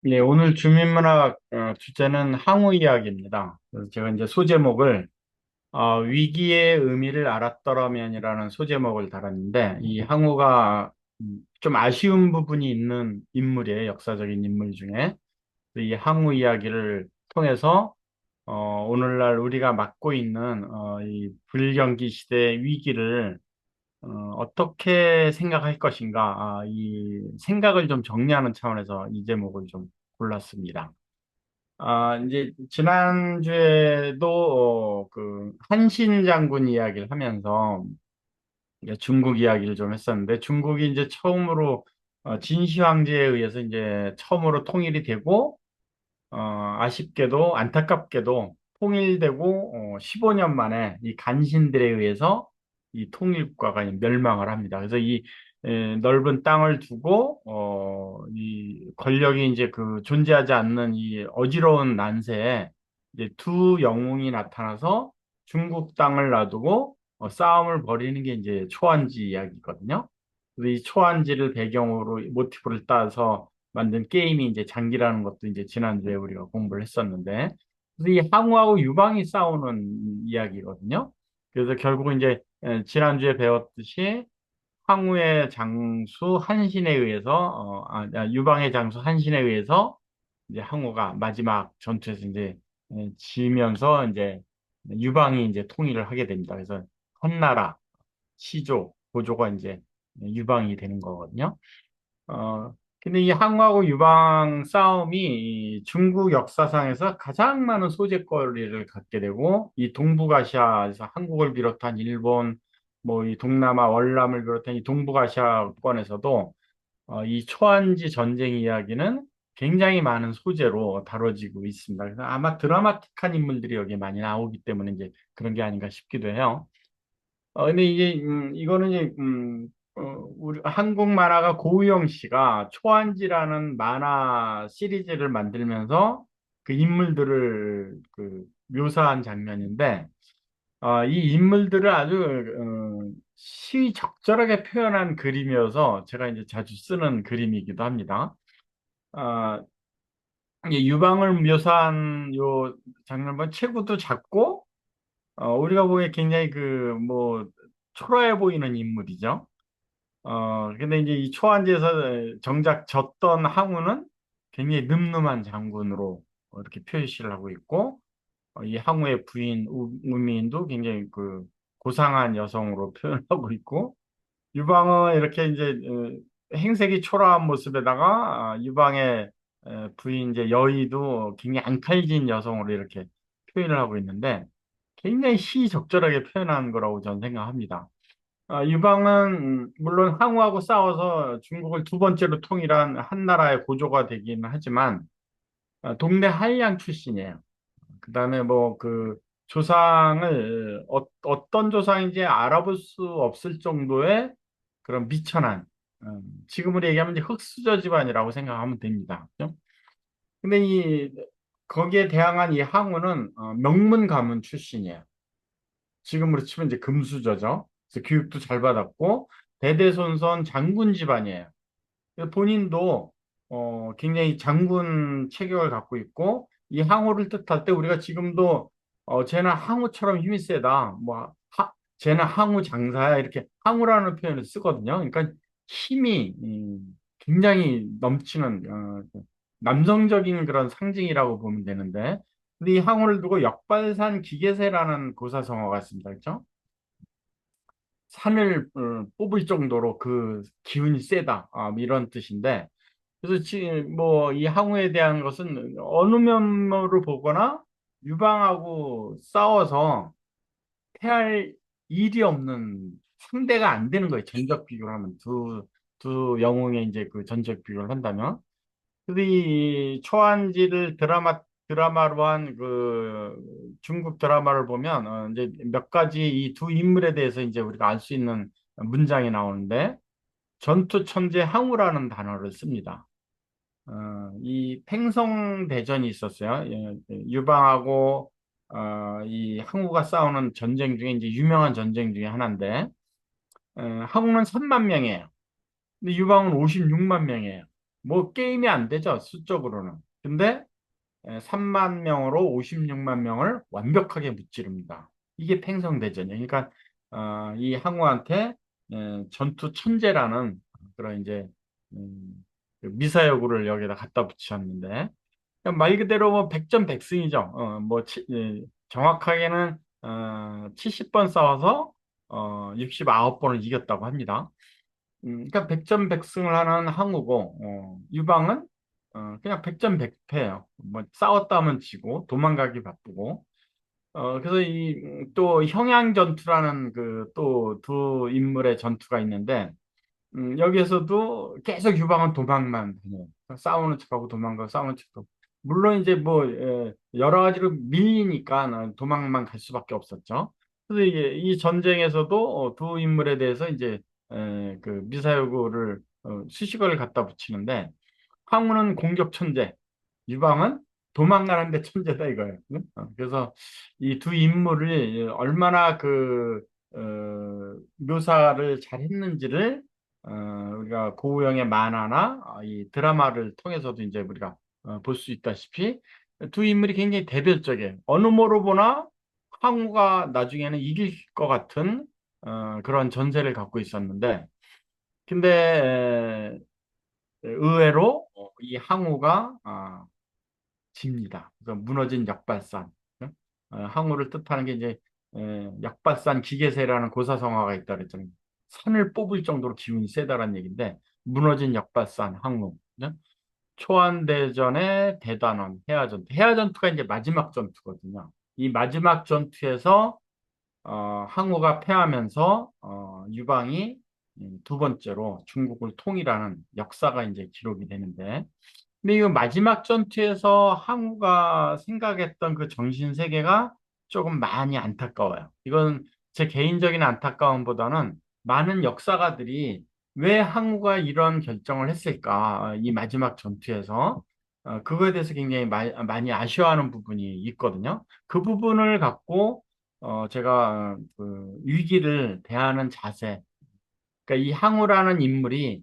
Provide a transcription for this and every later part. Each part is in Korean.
예, 오늘 주민문학 주제는 항우 이야기입니다. 그래서 제가 이제 소제목을 위기의 의미를 알았더라면이라는 소제목을 달았는데 이 항우가 좀 아쉬운 부분이 있는 인물이에요. 역사적인 인물 중에. 이 항우 이야기를 통해서 오늘날 우리가 맞고 있는 이 불경기 시대의 위기를 어떻게 생각할 것인가, 이 생각을 좀 정리하는 차원에서 이 제목을 좀 골랐습니다. 이제 지난주에도 그 한신 장군 이야기를 하면서 이제 중국 이야기를 좀 했었는데 중국이 이제 처음으로 진시 황제에 의해서 이제 처음으로 통일이 되고 아쉽게도 안타깝게도 통일되고 15년 만에 이 간신들에 의해서 이 통일국가가 멸망을 합니다. 그래서 이 넓은 땅을 두고 이 권력이 이제 그 존재하지 않는 이 어지러운 난세에 이제 두 영웅이 나타나서 중국 땅을 놔두고 싸움을 벌이는 게 이제 초안지 이야기거든요. 그래서 이 초안지를 배경으로 모티브를 따서 만든 게임이 이제 장기라는 것도 이제 지난주에 우리가 공부를 했었는데, 그래서 이 항우하고 유방이 싸우는 이야기거든요. 그래서 결국은 이제 지난주에 배웠듯이 항우의 장수 한신에 의해서, 유방의 장수 한신에 의해서 이제 항우가 마지막 전투에서 이제 지면서 이제 유방이 이제 통일을 하게 됩니다. 그래서 한나라, 시조, 고조가 이제 유방이 되는 거거든요. 근데 이 항우하고 유방 싸움이 이 중국 역사상에서 가장 많은 소재거리를 갖게 되고, 이 동북아시아에서 한국을 비롯한 일본, 뭐 이 동남아 월남을 비롯한 이 동북아시아권에서도 이 초안지 전쟁 이야기는 굉장히 많은 소재로 다뤄지고 있습니다. 그래서 아마 드라마틱한 인물들이 여기에 많이 나오기 때문에 이제 그런 게 아닌가 싶기도 해요. 근데 이게, 이거는 이제, 우리 한국 만화가 고우영 씨가 초안지라는 만화 시리즈를 만들면서 그 인물들을 그 묘사한 장면인데, 이 인물들을 아주, 시적절하게 표현한 그림이어서 제가 이제 자주 쓰는 그림이기도 합니다. 아, 이 유방을 묘사한 요 장면 보면 체구도 작고, 우리가 보기에 굉장히 그, 뭐, 초라해 보이는 인물이죠. 근데 이제 이 초안지에서 정작 졌던 항우는 굉장히 늠름한 장군으로 이렇게 표시를 하고 있고, 이 항우의 부인 우미인도 굉장히 그 고상한 여성으로 표현하고 있고, 유방은 이렇게 이제 행색이 초라한 모습에다가 유방의 부인 이제 여의도 굉장히 앙칼진 여성으로 이렇게 표현을 하고 있는데 굉장히 시적절하게 표현한 거라고 저는 생각합니다. 유방은 물론 항우하고 싸워서 중국을 두 번째로 통일한 한 나라의 고조가 되긴 하지만 동네 한량 출신이에요. 그다음에 뭐 그 조상을 어떤 조상인지 알아볼 수 없을 정도의 그런 미천한 지금으로 얘기하면 이제 흙수저 집안이라고 생각하면 됩니다. 그죠? 근데 이 거기에 대항한 이 항우는 명문 가문 출신이에요. 지금으로 치면 이제 금수저죠. 그래서 교육도 잘 받았고 대대손손 장군 집안이에요. 그래서 본인도 굉장히 장군 체격을 갖고 있고 이 항우를 뜻할 때 우리가 지금도 쟤는 항우처럼 힘이 세다. 뭐 쟤는 항우 장사야 이렇게 항우라는 표현을 쓰거든요. 그러니까 힘이 굉장히 넘치는 남성적인 그런 상징이라고 보면 되는데 근데 이 항우를 두고 역발산 기계세라는 고사성어가 있습니다. 그렇죠? 산을 뽑을 정도로 그 기운이 세다. 뭐 이런 뜻인데 그래서 지금 뭐 이 항우에 대한 것은 어느 면으로 보거나 유방하고 싸워서 패할 일이 없는 상대가 안 되는 거예요. 전적 비교를 하면 두 영웅의 이제 그 전적 비교를 한다면. 근데 이 초안지를 드라마로 한 그 중국 드라마를 보면 이제 몇 가지 이 두 인물에 대해서 이제 우리가 알 수 있는 문장이 나오는데 전투 천재 항우라는 단어를 씁니다. 이 팽성대전이 있었어요. 유방하고 이 항우가 싸우는 전쟁 중에 이제 유명한 전쟁 중에 하나인데 항우는 3만 명이에요. 근데 유방은 56만 명이에요. 뭐 게임이 안 되죠, 수적으로는. 근데 3만 명으로 56만 명을 완벽하게 무찌릅니다. 이게 팽성대전이에요. 그러니까 이 항우한테 전투 천재라는 그런 이제 그 미사여구를 여기다 갖다 붙였는데 그냥 말 그대로 뭐 백전백승이죠. 정확하게는 70번 싸워서 69번을 이겼다고 합니다. 그러니까 백전백승을 하는 항우고 유방은 그냥 백전백패예요. 뭐 싸웠다면 지고 도망가기 바쁘고 그래서 이 또 형양 전투라는 그 또 두 인물의 전투가 있는데 여기에서도 계속 유방은 도망만 다녀요. 싸우는 척하고 도망가고 싸우는 척하고. 물론 이제 뭐 여러 가지로 밀리니까 도망만 갈 수밖에 없었죠. 그래서 이게 이 전쟁에서도 두 인물에 대해서 이제 그 미사여구를 수식어를 갖다 붙이는데 황후는 공격 천재, 유방은 도망가는데 천재다 이거예요. 응? 그래서 이 두 인물을 얼마나 그 묘사를 잘 했는지를 어, 우리가 고우영의 만화나 이 드라마를 통해서도 이제 우리가 볼 수 있다시피 두 인물이 굉장히 대별적이에요. 어느 모로 보나 황후가 나중에는 이길 것 같은 그런 전세를 갖고 있었는데 근데 의외로 이 항우가 집니다. 그래서 무너진 역발산. 항우를 뜻하는 게 이제 역발산 기계세라는 고사성어가 있다 그랬잖아요. 산을 뽑을 정도로 기운이 세다라는 얘기인데 무너진 역발산 항우. 초안대전의 대단원 해야전투. 해야전투가 이제 마지막 전투거든요. 이 마지막 전투에서 항우가 패하면서 유방이 두 번째로 중국을 통일하는 역사가 이제 기록이 되는데 근데 이 마지막 전투에서 항우가 생각했던 그 정신 세계가 조금 많이 안타까워요. 이건 제 개인적인 안타까움보다는 많은 역사가들이 왜 항우가 이런 결정을 했을까? 이 마지막 전투에서 그거에 대해서 굉장히 많이 아쉬워하는 부분이 있거든요. 그 부분을 갖고 제가 그 위기를 대하는 자세, 그러니까 이 항우라는 인물이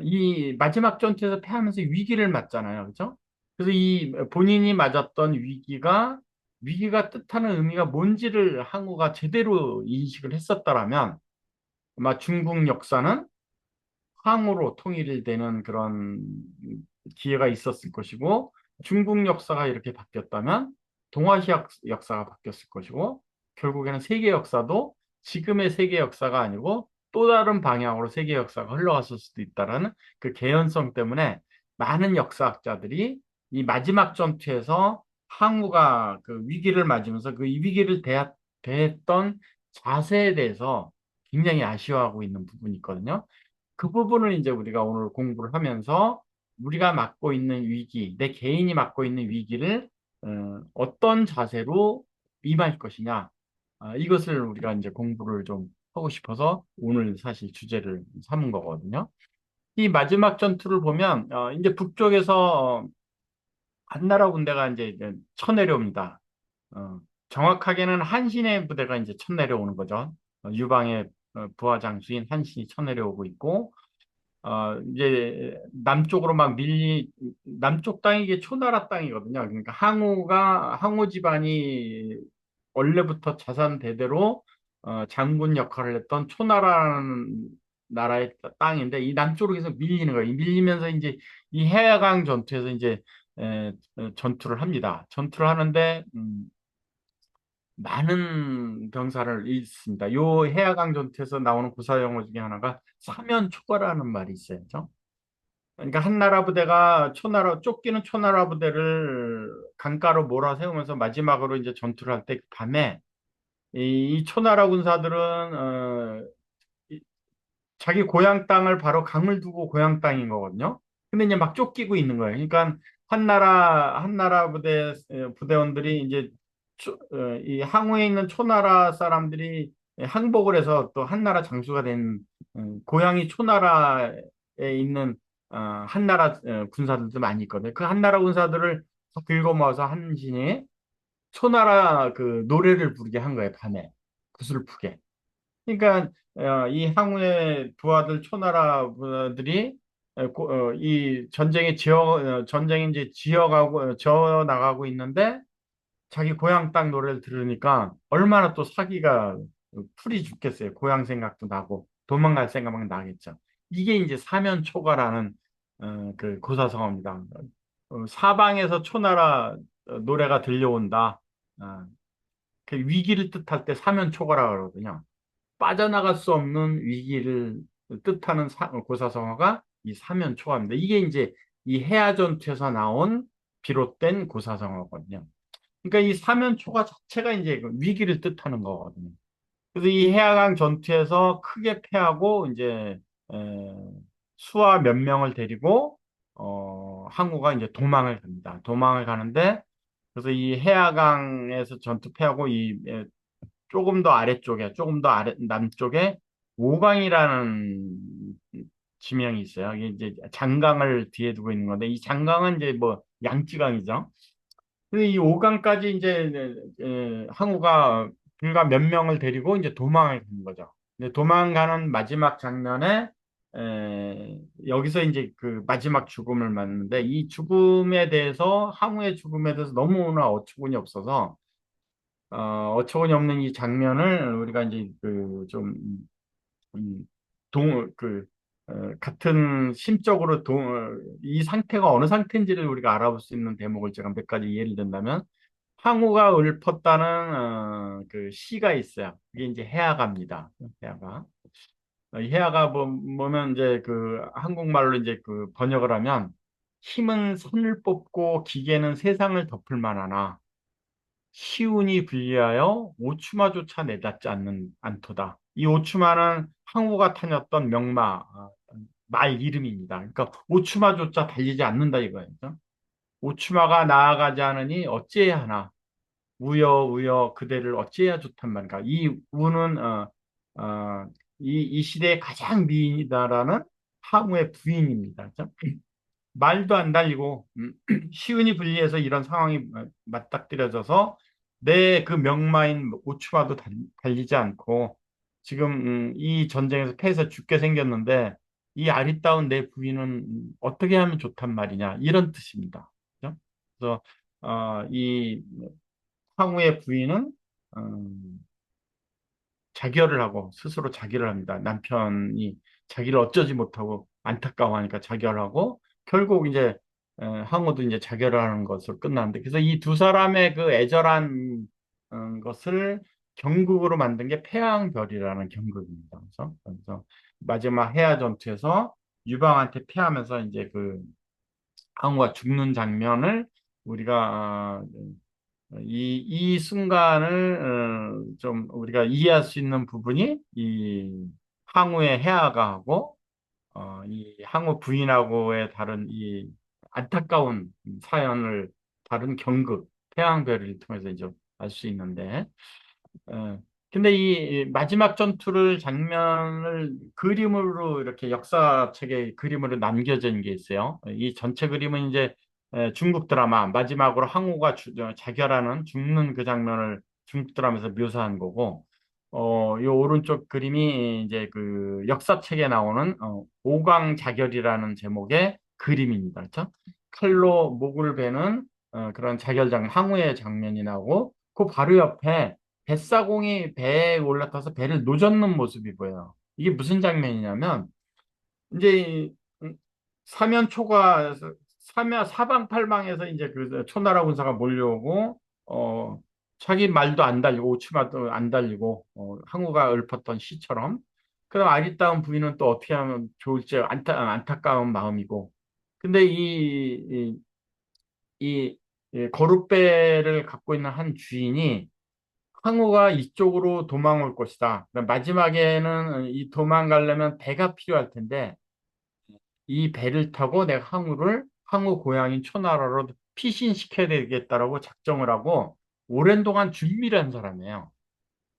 이 마지막 전투에서 패하면서 위기를 맞잖아요. 그죠? 그래서 이 본인이 맞았던 위기가 뜻하는 의미가 뭔지를 항우가 제대로 인식을 했었다라면 아마 중국 역사는 항으로 통일이 되는 그런 기회가 있었을 것이고 중국 역사가 이렇게 바뀌었다면 동아시아 역사가 바뀌었을 것이고 결국에는 세계 역사도 지금의 세계 역사가 아니고 또 다른 방향으로 세계 역사가 흘러갔을 수도 있다는 그 개연성 때문에 많은 역사학자들이 이 마지막 전투에서 항우가 그 위기를 맞으면서 그 이 위기를 대했던 자세에 대해서 굉장히 아쉬워하고 있는 부분이 있거든요. 그 부분을 이제 우리가 오늘 공부를 하면서 우리가 맡고 있는 위기, 내 개인이 맡고 있는 위기를 어떤 자세로 임할 것이냐, 이것을 우리가 이제 공부를 좀 하고 싶어서 오늘 사실 주제를 삼은 거거든요. 이 마지막 전투를 보면 이제 북쪽에서 한나라 군대가 이제 쳐내려옵니다. 정확하게는 한신의 부대가 이제 쳐내려오는 거죠. 유방의 부하 장수인 한신이 쳐내려오고 있고 이제 남쪽으로 남쪽 땅이 이게 초나라 땅이거든요. 그러니까 항우 집안이 원래부터 자산 대대로 장군 역할을 했던 초나라는 나라의 땅인데 이 남쪽으로 계속 밀리는 거예요. 밀리면서 이제 이 해야강 전투에서 이제 전투를 합니다. 전투를 하는데 많은 병사를 잃습니다. 요 해야강 전투에서 나오는 구사용어 중에 하나가 사면초가라는 말이 있어요. 그죠? 그러니까 한나라 부대가 쫓기는 초나라 부대를 강가로 몰아세우면서 마지막으로 이제 전투를 할 때 밤에 이 초나라 군사들은 자기 고향 땅을 바로 강을 두고 고향 땅인 거거든요. 근데 이제 막 쫓기고 있는 거예요. 그러니까 한나라 부대원들이 이제 이 항우에 있는 초나라 사람들이 항복을 해서 또 한나라 장수가 된 고향이 초나라에 있는 한나라 군사들도 많이 있거든요. 그 한나라 군사들을 긁어 모아서 한신이 초나라 그 노래를 부르게 한 거예요. 밤에 구슬프게. 그러니까 이 항우의 두 아들 초나라 부하들이 이 전쟁이 이제 지어 나가고 있는데 자기 고향 땅 노래를 들으니까 얼마나 또 사기가 풀이 죽겠어요. 고향 생각도 나고 도망갈 생각만 나겠죠. 이게 이제 사면초가라는 그 고사성어입니다. 사방에서 초나라 노래가 들려온다. 어, 그 위기를 뜻할 때 사면초가라 그러거든요. 빠져나갈 수 없는 위기를 뜻하는 고사성어가 이 사면초가입니다. 이게 이제 이 해아전투에서 나온 비롯된 고사성어거든요. 그러니까 이 사면초가 자체가 이제 그 위기를 뜻하는 거거든요. 그래서 이 해아강 전투에서 크게 패하고 이제 에, 수하 몇 명을 데리고 항우가 이제 도망을 갑니다. 도망을 가는데 그래서 이 해아강에서 전투 패하고 조금 더 아래쪽에 조금 더 남쪽에 오강이라는 지명이 있어요. 이게 이제 장강을 뒤에 두고 있는 건데 이 장강은 이제 뭐 양쯔강이죠. 근데 이 5강까지 이제 항우가 불과 몇 명을 데리고 이제 도망을 가는 거죠. 근데 도망가는 마지막 장면에 여기서 이제 그 마지막 죽음을 맞는데 이 죽음에 대해서 항우의 죽음에 대해서 너무나 어처구니 없어서 어처구니 없는 이 장면을 우리가 이제 그좀 음, 같은 심적으로 이 상태가 어느 상태인지를 우리가 알아볼 수 있는 대목을 제가 몇 가지 예를 든다면 항우가 읊었다는 그 시가 있어요. 그게 이제 해아가입니다. 해아가. 이 해아가 보면 이제 그 한국말로 이제 그 번역을 하면 힘은 산을 뽑고 기계는 세상을 덮을 만하나 시운이 불리하여 오추마조차 내닿지 않도다. 이 오추마는 항우가 타녔던 말 이름입니다. 그러니까 오추마조차 달리지 않는다 이거예요. 오추마가 나아가지 않으니 어찌해야 하나. 우여 그대를 어찌해야 좋단 말인가. 이 우는 어, 이 시대의 가장 미인이다라는 항우의 부인입니다. 그죠? 말도 안 달리고 시운이 분리해서 이런 상황이 맞닥뜨려져서 내 그 명마인 오추마도 달리지 않고 지금 이 전쟁에서 패해서 죽게 생겼는데 이 아리따운 내 부인은 어떻게 하면 좋단 말이냐 이런 뜻입니다. 그죠? 그래서 이 황후의 부인은 자결을 하고 스스로 자결을 합니다. 남편이 자기를 어쩌지 못하고 안타까워하니까 자결하고 결국 이제 항우도 이제 자결을 하는 것으로 끝나는데 그래서 이 두 사람의 그 애절한 것을 경극으로 만든 게 패왕별이라는 경극입니다. 그래서 마지막 해아 전투에서 유방한테 패하면서 이제 그 항우가 죽는 장면을 우리가 이 순간을 좀 우리가 이해할 수 있는 부분이 이 항우의 해아가하고 이 항우 부인하고의 다른 이 안타까운 사연을 다룬 경극 태양별을 통해서 이제 알 수 있는데 어, 근데 이 마지막 전투를 장면을 그림으로 이렇게 역사책에 그림으로 남겨진 게 있어요. 이 전체 그림은 이제 중국 드라마 마지막으로 항우가 자결하는 죽는 그 장면을 중국 드라마에서 묘사한 거고, 이 오른쪽 그림이 이제 그 역사책에 나오는 오광 자결이라는 제목의 그림입니다. 그렇죠? 칼로 목을 베는 그런 자결장 항우의 장면이 나오고, 그 바로 옆에 뱃사공이 배에 올라타서 배를 노젓는 모습이 보여요. 이게 무슨 장면이냐면 이제 사면 사방팔방에서 이제 그 초나라 군사가 몰려오고 자기 말도 안 달리고 오치마도 안 달리고 항우가 읊었던 시처럼 그다음 아리따운 부인은 또 어떻게 하면 좋을지 안타까운 마음이고 근데 이 거룻배를 갖고 있는 한 주인이 항우가 이쪽으로 도망올 것이다. 그러니까 마지막에는 이 도망가려면 배가 필요할 텐데 이 배를 타고 내가 항우 고향인 초나라로 피신시켜야 되겠다라고 작정을 하고 오랜 동안 준비를 한 사람이에요.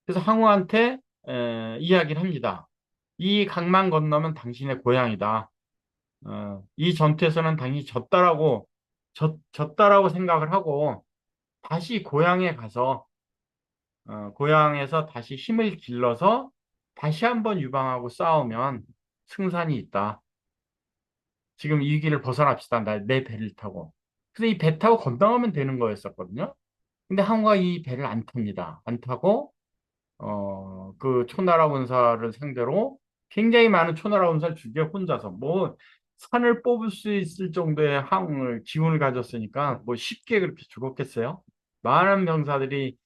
그래서 항우한테 이야기를 합니다. 이 강만 건너면 당신의 고향이다. 이 전투에서는 당신이 졌다라고 생각을 하고 다시 고향에 가서 고향에서 다시 힘을 길러서 다시 한번 유방하고 싸우면 승산이 있다. 지금 이 위기를 벗어납시다. 내 배를 타고. 그래서 이 배 타고 건너가면 되는 거였었거든요. 근데 항우가 이 배를 안 탑니다. 안 타고 그 초나라 군사를 상대로 굉장히 많은 초나라 군사를 죽여 혼자서 뭐 산을 뽑을 수 있을 정도의 항을 기운을 가졌으니까 뭐 쉽게 그렇게 죽었겠어요? 많은 병사들이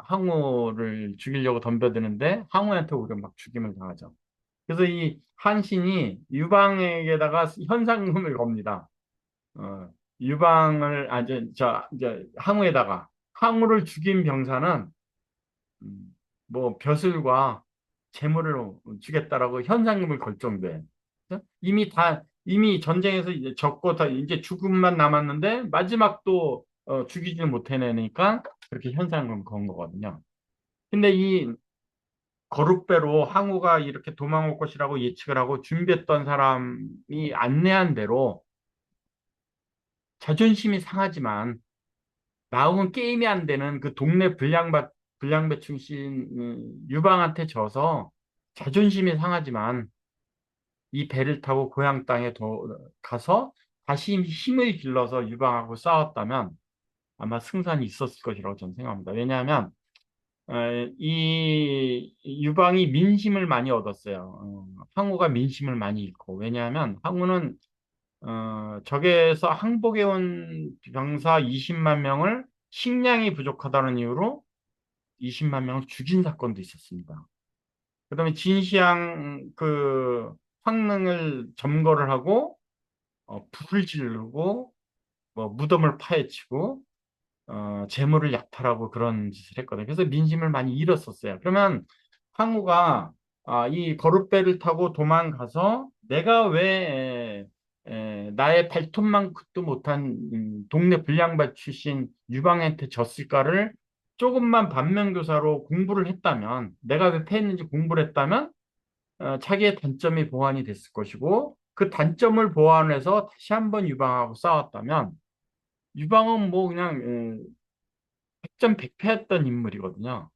항우를 죽이려고 덤벼드는데 항우한테 오히려 막 죽임을 당하죠. 그래서 이 한신이 유방에게다가 현상금을 겁니다. 어, 유방을 이제 항우에다가 항우를 죽인 병사는 뭐 벼슬과 재물을 주겠다라고 현상금을 걸 정도에 이미 전쟁에서 이제 졌고 다 이제 죽음만 남았는데 마지막 또 죽이질 못해내니까 그렇게 현상금 건 거거든요. 근데 이 거룻배로 항우가 이렇게 도망올 것이라고 예측을 하고 준비했던 사람이 안내한 대로 자존심이 상하지만 나하고는 게임이 안 되는 그 동네 불량배 출신 유방한테 져서 자존심이 상하지만 이 배를 타고 고향 땅에 가서 다시 힘을 길러서 유방하고 싸웠다면 아마 승산이 있었을 것이라고 저는 생각합니다. 왜냐하면 어, 이 유방이 민심을 많이 얻었어요. 항우가 민심을 많이 잃고 왜냐하면 항우는 적에서 항복해 온 병사 20만 명을 식량이 부족하다는 이유로 20만 명을 죽인 사건도 있었습니다. 그다음에 진시황 그 황릉을 점거를 하고 불을 지르고 뭐 무덤을 파헤치고 재물을 약탈하고 그런 짓을 했거든요. 그래서 민심을 많이 잃었었어요. 그러면 항우가 이 거룻배를 타고 도망가서 내가 왜 나의 발톱만큼도 못한 동네 불량배 출신 유방한테 졌을까를 조금만 반면교사로 공부를 했다면 내가 왜 패했는지 공부를 했다면 자기의 단점이 보완이 됐을 것이고 그 단점을 보완해서 다시 한번 유방하고 싸웠다면 유방은 뭐 그냥 백전백패했던 인물이거든요.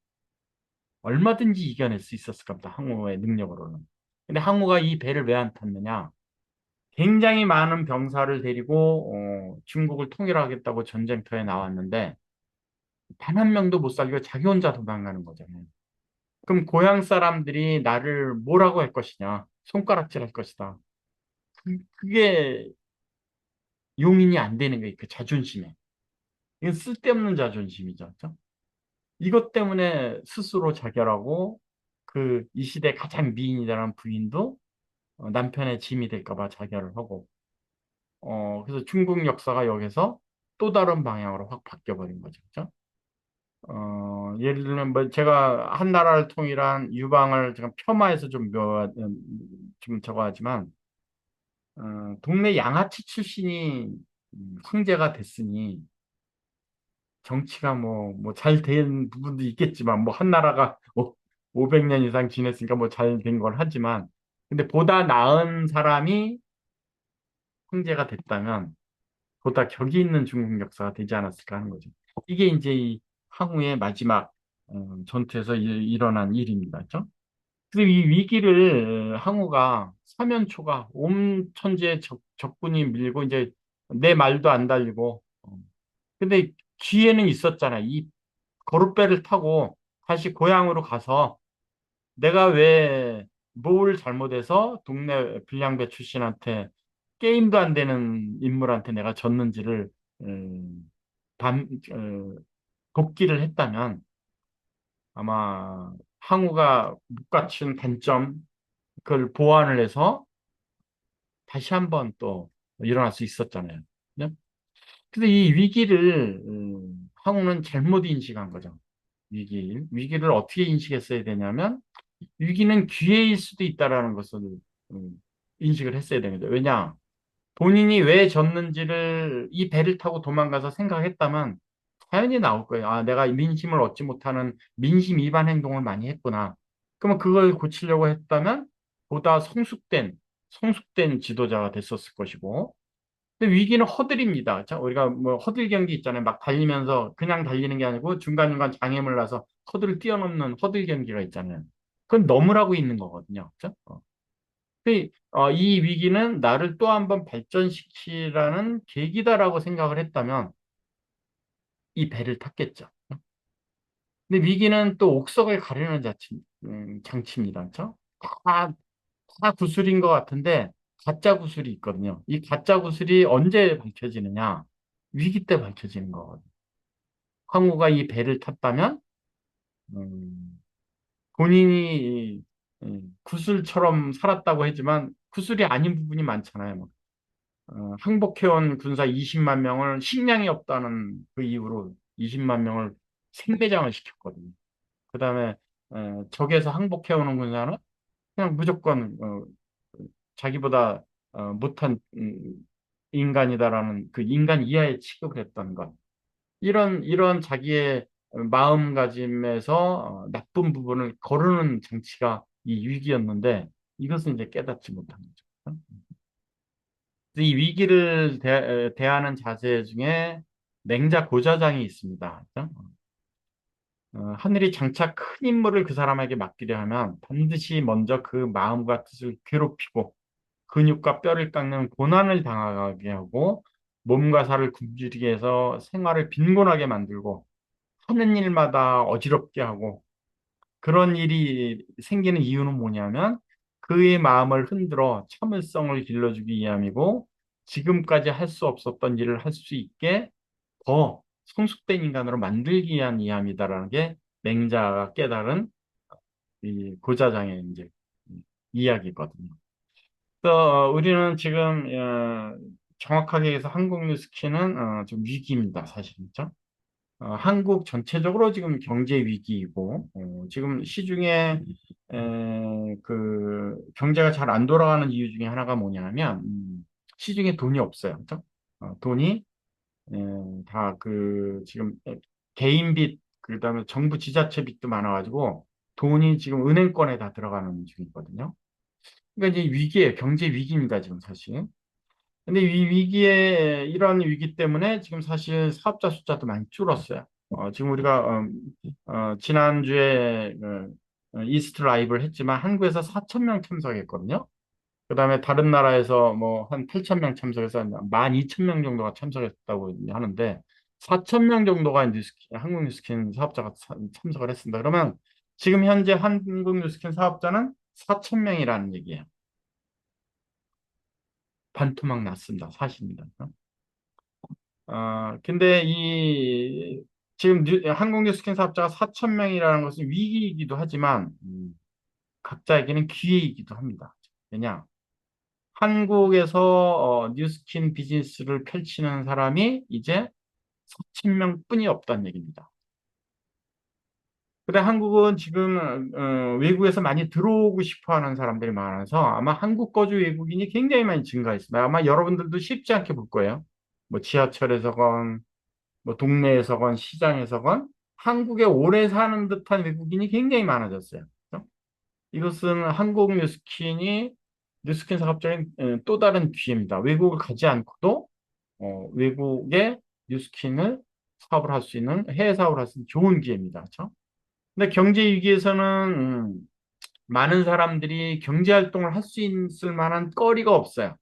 얼마든지 이겨낼 수 있었을 겁니다. 항우의 능력으로는. 근데 항우가 이 배를 왜 안 탔느냐? 굉장히 많은 병사를 데리고 중국을 통일하겠다고 전쟁터에 나왔는데 단 한 명도 못 살리고 자기 혼자 도망가는 거잖아요. 그럼 고향 사람들이 나를 뭐라고 할 것이냐? 손가락질 할 것이다. 그게 용인이 안 되는 거예요. 그 자존심에. 이건 쓸데없는 자존심이죠. 그렇죠? 이것 때문에 스스로 자결하고 그 이 시대 가장 미인이라는 부인도 남편의 짐이 될까 봐 자결을 하고 그래서 중국 역사가 여기서 또 다른 방향으로 확 바뀌어 버린 거죠. 그죠? 예를 들면 뭐 제가 한 나라를 통일한 유방을 제가 폄하해서 좀 저거 하지만 동네 양아치 출신이 황제가 됐으니 정치가 뭐 잘 된 부분도 있겠지만 뭐 한 나라가 500년 이상 지냈으니까 뭐 잘 된 걸 하지만 근데 보다 나은 사람이 황제가 됐다면 보다 격이 있는 중국 역사가 되지 않았을까 하는 거죠. 이게 이제 이 항우의 마지막 전투에서 일어난 일입니다. 그렇죠? 그래서 이 위기를 항우가 사면초가 온 천지의 적군이 밀고 이제 내 말도 안 달리고 근데 기회는 있었잖아요. 이 거룻배를 타고 다시 고향으로 가서 내가 왜 뭘 잘못해서 동네 불량배 출신한테 게임도 안 되는 인물한테 내가 졌는지를 음, 반, 어, 돕기를 했다면 아마 항우가 못 갖춘 단점 그걸 보완을 해서 다시 한번 또 일어날 수 있었잖아요. 그죠? 근데 이 위기를 항우는 잘못 인식한 거죠. 위기를 어떻게 인식했어야 되냐면 위기는 기회일 수도 있다라는 것을 음, 인식을 했어야 됩니다. 왜냐? 본인이 왜 졌는지를 이 배를 타고 도망가서 생각했다면 사연이 나올 거예요. 내가 민심을 얻지 못하는 민심 위반 행동을 많이 했구나. 그러면 그걸 고치려고 했다면 보다 성숙된 지도자가 됐었을 것이고. 근데 위기는 허들입니다. 자, 우리가 뭐 허들 경기 있잖아요. 막 달리면서 그냥 달리는 게 아니고 중간중간 장애물 나서 허들을 뛰어넘는 허들 경기가 있잖아요. 그건 넘으라고 있는 거거든요. 그죠? 이 위기는 나를 또 한 번 발전시키라는 계기다라고 생각을 했다면 이 배를 탔겠죠. 근데 위기는 또 옥석을 가리는 장치입니다. 그렇죠? 다, 다 구슬인 것 같은데 가짜 구슬이 있거든요. 이 가짜 구슬이 언제 밝혀지느냐? 위기 때 밝혀지는 거거든요. 황후가 이 배를 탔다면 음, 본인이 구슬처럼 살았다고 했지만 구슬이 아닌 부분이 많잖아요. 뭐. 항복해온 군사 20만 명을 식량이 없다는 그 이유로 20만 명을 생매장을 시켰거든요. 그 다음에 적에서 항복해오는 군사는 그냥 무조건 자기보다 못한 인간이다라는 그 인간 이하의 취급을 했던 것. 이런 자기의 마음가짐에서 나쁜 부분을 거르는 장치가 이 위기였는데 이것은 이제 깨닫지 못한 거죠. 이 위기를 대하는 자세 중에 맹자 고자장이 있습니다. 그죠? 하늘이 장차 큰 임무를 그 사람에게 맡기려 하면 반드시 먼저 그 마음과 뜻을 괴롭히고 근육과 뼈를 깎는 고난을 당하게 하고 몸과 살을 굶주리게 해서 생활을 빈곤하게 만들고 하는 일마다 어지럽게 하고 그런 일이 생기는 이유는 뭐냐면 그의 마음을 흔들어 참을성을 길러주기 위함이고 지금까지 할 수 없었던 일을 할 수 있게 더 성숙된 인간으로 만들기 위한 이함이다라는 게 맹자가 깨달은 이 고자장의 이제 이야기거든요. 그래서 우리는 지금 정확하게 해서 한국 뉴스키는 좀 위기입니다, 사실은. 그죠? 한국 전체적으로 지금 경제 위기이고 지금 시중에 그 경제가 잘 안 돌아가는 이유 중에 하나가 뭐냐면 시중에 돈이 없어요. 그죠? 돈이 다 그 지금 개인 빚 그다음에 정부 지자체 빚도 많아가지고 돈이 지금 은행권에 다 들어가는 중이거든요. 그러니까 이제 위기예요. 경제 위기입니다, 지금 사실. 근데 이 위기에 이런 위기 때문에 지금 사실 사업자 숫자도 많이 줄었어요. 지금 우리가 지난주에 이스트 라이브를 했지만 한국에서 4천 명 참석했거든요. 그다음에 다른 나라에서 뭐 한 8천 명 참석해서 12,000명 정도가 참석했다고 하는데 4천 명 정도가 한국 뉴스킨 사업자가 참석을 했습니다. 그러면 지금 현재 한국 뉴스킨 사업자는 4천 명이라는 얘기예요. 반토막 났습니다. 사실입니다. 근데 지금 한국 뉴스킨 사업자가 4천 명이라는 것은 위기이기도 하지만 각자에게는 기회이기도 합니다. 왜냐? 한국에서 뉴스킨 비즈니스를 펼치는 사람이 이제 4천 명뿐이 없다는 얘기입니다. 근데 한국은 지금 외국에서 많이 들어오고 싶어 하는 사람들이 많아서 아마 한국 거주 외국인이 굉장히 많이 증가했습니다. 아마 여러분들도 쉽지 않게 볼 거예요. 뭐 지하철에서건 뭐 동네에서건 시장에서건 한국에 오래 사는 듯한 외국인이 굉장히 많아졌어요. 그죠? 이것은 한국 뉴스킨 사업자인 또 다른 기회입니다. 외국을 가지 않고도 외국에 뉴스킨을 사업을 할 수 있는 해외 사업을 할 수 있는 좋은 기회입니다. 그렇죠? 근데 경제 위기에서는 많은 사람들이 경제 활동을 할 수 있을 만한 거리가 없어요.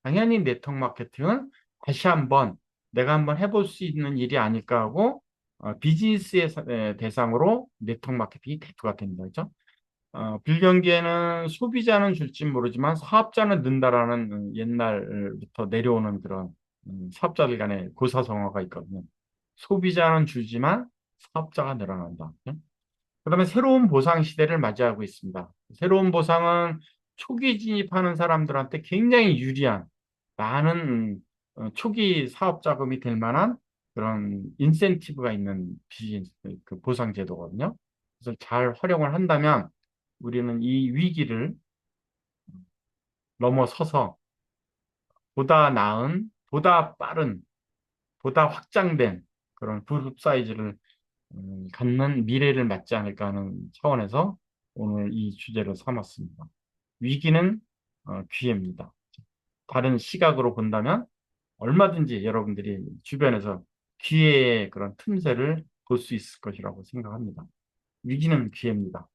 당연히 네트워크 마케팅은 다시 한번 내가 한번 해볼 수 있는 일이 아닐까 하고 비즈니스의 대상으로 네트워크 마케팅이 대두가 됩니다. 그렇죠? 불경기에는 소비자는 줄지 모르지만 사업자는 는다라는 옛날부터 내려오는 그런 사업자들 간의 고사성어가 있거든요. 소비자는 줄지만 사업자가 늘어난다. 그다음에 새로운 보상 시대를 맞이하고 있습니다. 새로운 보상은 초기 진입하는 사람들한테 굉장히 유리한 많은 초기 사업 자금이 될 만한 그런 인센티브가 있는 비즈니스 그 보상 제도거든요. 그래서 잘 활용을 한다면 우리는 이 위기를 넘어서서 보다 나은, 보다 빠른, 보다 확장된 그런 그룹 사이즈를 갖는 미래를 맞지 않을까 하는 차원에서 오늘 이 주제를 삼았습니다. 위기는 기회입니다. 다른 시각으로 본다면 얼마든지 여러분들이 주변에서 기회의 그런 틈새를 볼 수 있을 것이라고 생각합니다. 위기는 기회입니다.